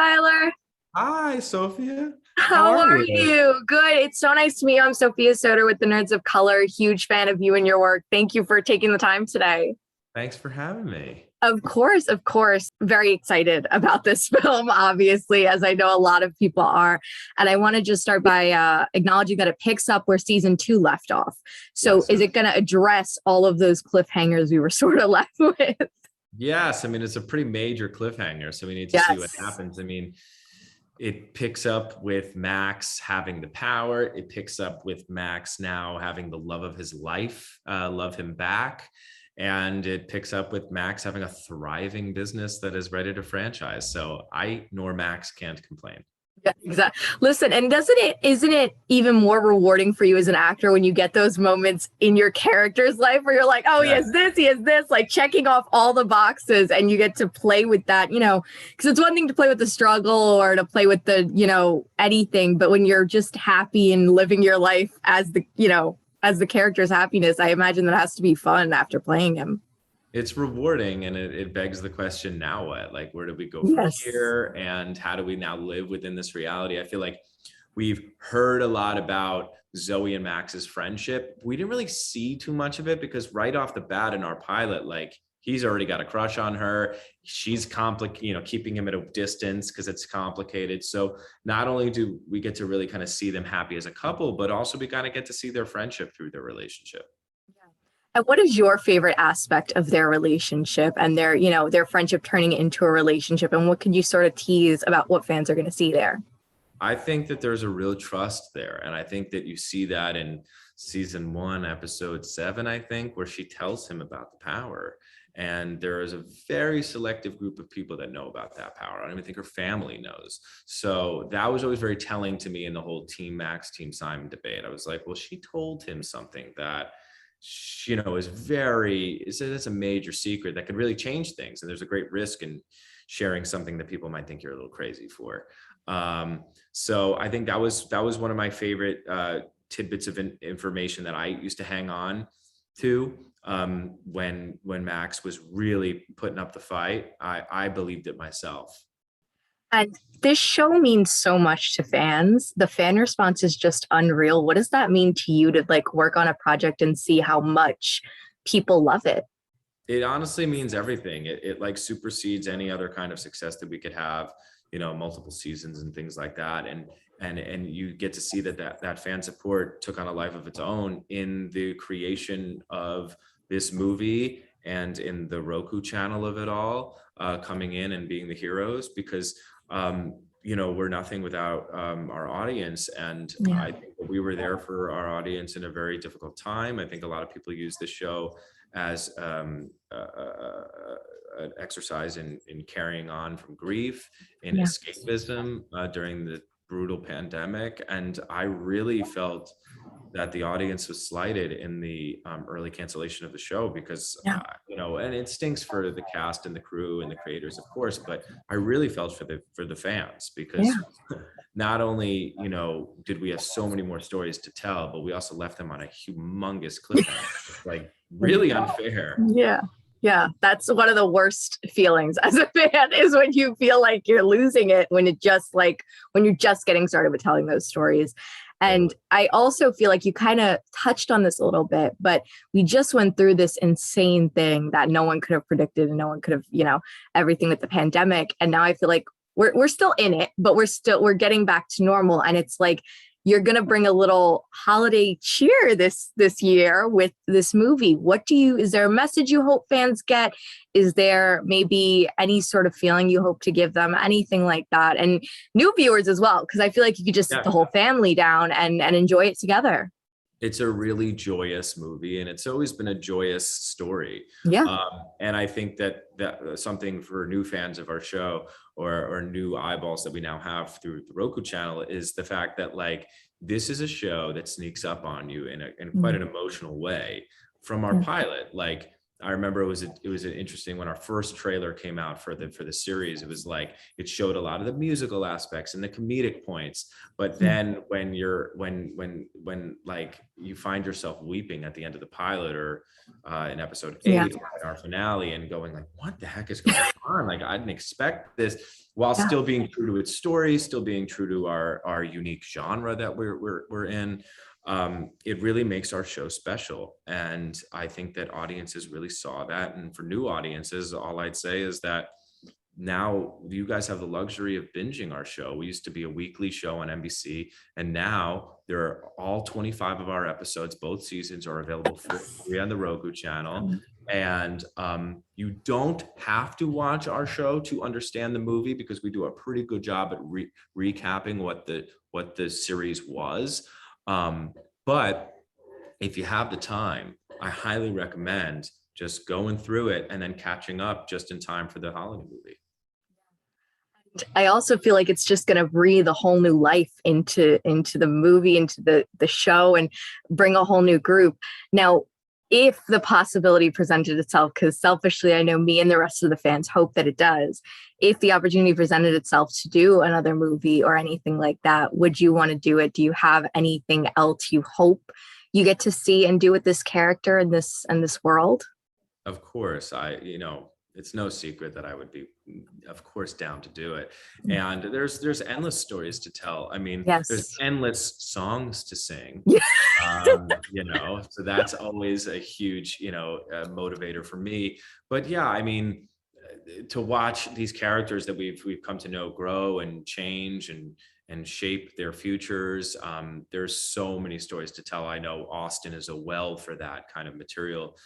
Skylar. Hi, Sophia. How How are are you? you? Good. It's so nice to meet you. I'm Sophia Soder with the Nerds of Color. Huge fan of you and your work. Thank you for taking the time today. Thanks for having me. Of course, of course. Very excited about this film, obviously, as I know a lot of people are. And I want to just start by acknowledging that it picks up where season 2 left off. So Yes. is it going to address all of those cliffhangers we were sort of left with? Yes, I mean, it's a pretty major cliffhanger, so we need to see what Yes. happens. I mean, it picks up with Max having the power. It picks up with Max now having the love of his life, love him back. And it picks up with Max having a thriving business that is ready to franchise. So I nor Max can't complain. Yeah, exactly. Listen, and isn't it even more rewarding for you as an actor when you get those moments in your character's life where you're like, oh, Yeah. he has this, like checking off all the boxes, and you get to play with that, because it's one thing to play with the struggle or to play with the, anything, but when you're just happy and living your life as as the character's happiness, I imagine that has to be fun after playing him. It's rewarding, and it begs the question, now what? Like, where do we go from Yes. here, and how do we now live within this reality? I feel like we've heard a lot about Zoey and Max's friendship. We didn't really see too much of it because right off the bat in our pilot, like, he's already got a crush on her. She's keeping him at a distance because it's complicated. So not only do we get to really kind of see them happy as a couple, but also we kind of get to see their friendship through their relationship. And what is your favorite aspect of their relationship and their friendship turning into a relationship? And what can you sort of tease about what fans are going to see there? I think that there's a real trust there. And I think that you see that in season 1, episode 7, I think, where she tells him about the power. And there is a very selective group of people that know about that power. I don't even think her family knows. So that was always very telling to me in the whole Team Max, Team Simon debate. I was like, well, she told him something that it's a major secret that could really change things. And there's a great risk in sharing something that people might think you're a little crazy for. So I think that was one of my favorite tidbits of information that I used to hang on to when Max was really putting up the fight. I believed it myself. And this show means so much to fans. The fan response is just unreal. What does that mean to you to like work on a project and see how much people love it? It honestly means everything. It like supersedes any other kind of success that we could have, multiple seasons and things like that. And you get to see that fan support took on a life of its own in the creation of this movie and in the Roku channel of it all, coming in and being the heroes, because we're nothing without our audience. And Yeah. I think that we were there for our audience in a very difficult time. I think a lot of people use this show as an exercise in carrying on from grief, in escapism during the brutal pandemic. And I really felt that the audience was slighted in the early cancellation of the show because, and it stinks for the cast and the crew and the creators, of course, but I really felt for the fans because not only, did we have so many more stories to tell, but we also left them on a humongous cliffhanger. Like, really unfair. Yeah. Yeah, that's one of the worst feelings as a fan is when you feel like you're losing it when you're just getting started with telling those stories. And I also feel like you kind of touched on this a little bit, but we just went through this insane thing that no one could have predicted and no one could have, everything with the pandemic. And now I feel like we're still in it, but we're getting back to normal. And it's like, you're going to bring a little holiday cheer this year with this movie. Is there a message you hope fans get? Is there maybe any sort of feeling you hope to give them? Anything like that? And new viewers as well, because I feel like you could just sit the whole family down and enjoy it together. It's a really joyous movie, and it's always been a joyous story. Yeah. And I think that something for new fans of our show or new eyeballs that we now have through the Roku channel is the fact that, like, this is a show that sneaks up on you in quite an emotional way from our pilot. Like, I remember it was an interesting when our first trailer came out for the series. It was like it showed a lot of the musical aspects and the comedic points, but then when like you find yourself weeping at the end of the pilot or in episode 8 or in our finale and going like, what the heck is going on? Like I didn't expect this, while still being true to its story, still being true to our unique genre that we're in. It really makes our show special. And I think that audiences really saw that. And for new audiences, all I'd say is that now you guys have the luxury of binging our show. We used to be a weekly show on NBC, and now there are all 25 of our episodes, both seasons are available for free on the Roku channel. And you don't have to watch our show to understand the movie, because we do a pretty good job at recapping what the series was. But if you have the time, I highly recommend just going through it and then catching up just in time for the holiday movie. I also feel like it's just going to breathe a whole new life into the movie, into the show, and bring a whole new group. Now, if the possibility presented itself, because selfishly, I know me and the rest of the fans hope that it does, if the opportunity presented itself to do another movie or anything like that, would you want to do it? Do you have anything else you hope you get to see and do with this character in this world? Of course, it's no secret that I would be, of course, down to do it. And there's endless stories to tell. I mean, there's endless songs to sing. So that's always a huge, motivator for me. But yeah, I mean, to watch these characters that we've come to know grow and change and shape their futures. There's so many stories to tell. I know Astin is a well for that kind of material.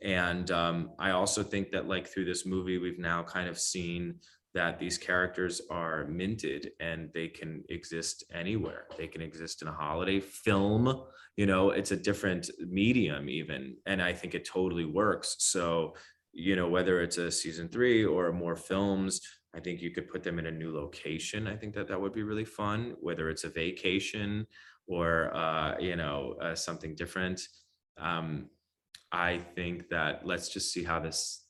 And I also think that like through this movie, we've now kind of seen that these characters are minted and they can exist anywhere. They can exist in a holiday film, it's a different medium even. And I think it totally works. So, whether it's a season 3 or more films, I think you could put them in a new location. I think that would be really fun, whether it's a vacation or, something different. I think that let's just see how this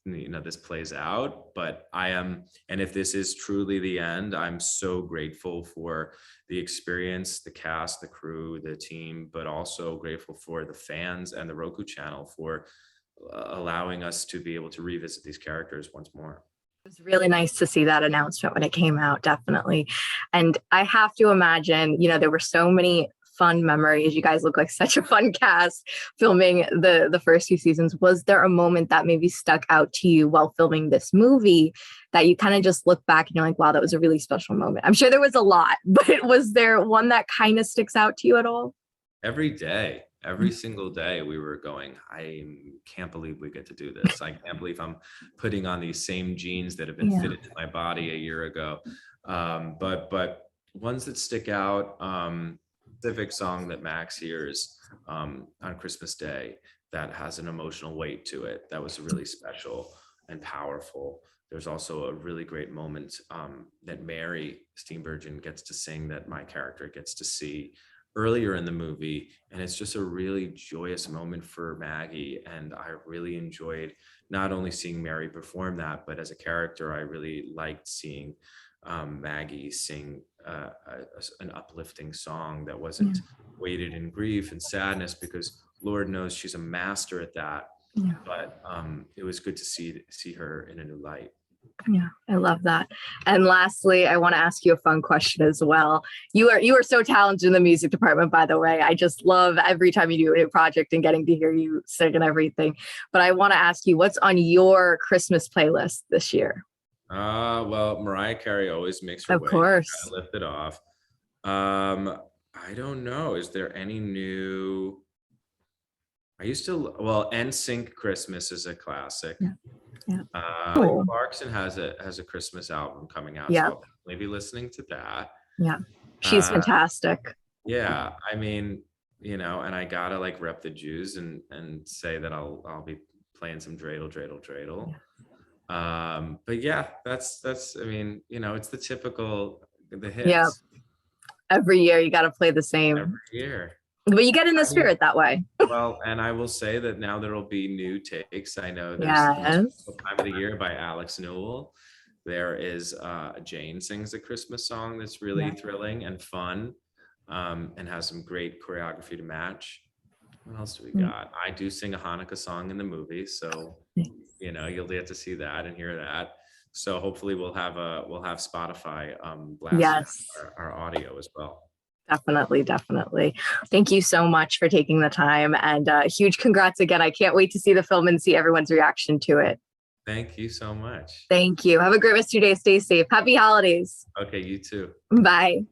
plays out. But and if this is truly the end, I'm so grateful for the experience, the cast, the crew, the team, but also grateful for the fans and the Roku channel for allowing us to be able to revisit these characters once more. It was really nice to see that announcement when it came out, definitely. And I have to imagine, there were so many fun memories. You guys look like such a fun cast filming the first few seasons. Was there a moment that maybe stuck out to you while filming this movie that you kind of just look back and you're like, wow, that was a really special moment? I'm sure there was a lot, but was there one that kind of sticks out to you at all? Every day. Every single day we were going, I can't believe we get to do this. I can't believe I'm putting on these same jeans that have been fitted to my body a year ago. But ones that stick out, specific song that Max hears on Christmas Day that has an emotional weight to it. That was really special and powerful. There's also a really great moment that Mary Steenburgen gets to sing that my character gets to see earlier in the movie, and it's just a really joyous moment for Maggie. And I really enjoyed not only seeing Mary perform that, but as a character, I really liked seeing Maggie sing an uplifting song that wasn't weighted in grief and sadness, because Lord knows she's a master at that. But it was good to see her in a new light. Yeah, I love that. And lastly, I want to ask you a fun question as well. You are so talented in the music department, by the way. I just love every time you do a new project and getting to hear you sing and everything. But I want to ask you, what's on your Christmas playlist this year? Well, Mariah Carey always makes her way. Of course. Lift it off. I don't know. Is there any new? NSYNC Christmas is a classic. Clarkson has a Christmas album coming out. So I'll maybe listening to that. Yeah, she's fantastic. Yeah, I mean, and I gotta like rep the Jews and say that I'll be playing some dreidel. But yeah, that's I mean, it's the hits. Yeah. Every year you got to play the same. Every year. But you get in the I mean, spirit that way. well, and I will say that now there will be new takes. I know there's the most Yes. Beautiful Time of the Year by Alex Newell. There is Jane sings a Christmas song that's really thrilling and fun, and has some great choreography to match. What else do we got? I do sing a Hanukkah song in the movie, so you'll get to see that and hear that. So hopefully we'll have Spotify blasting Yes. our audio as well. Definitely, definitely. Thank you so much for taking the time, and huge congrats again. I can't wait to see the film and see everyone's reaction to it. Thank you so much. Thank you. Have a great rest of your day. Stay safe. Happy holidays. Okay, you too. Bye.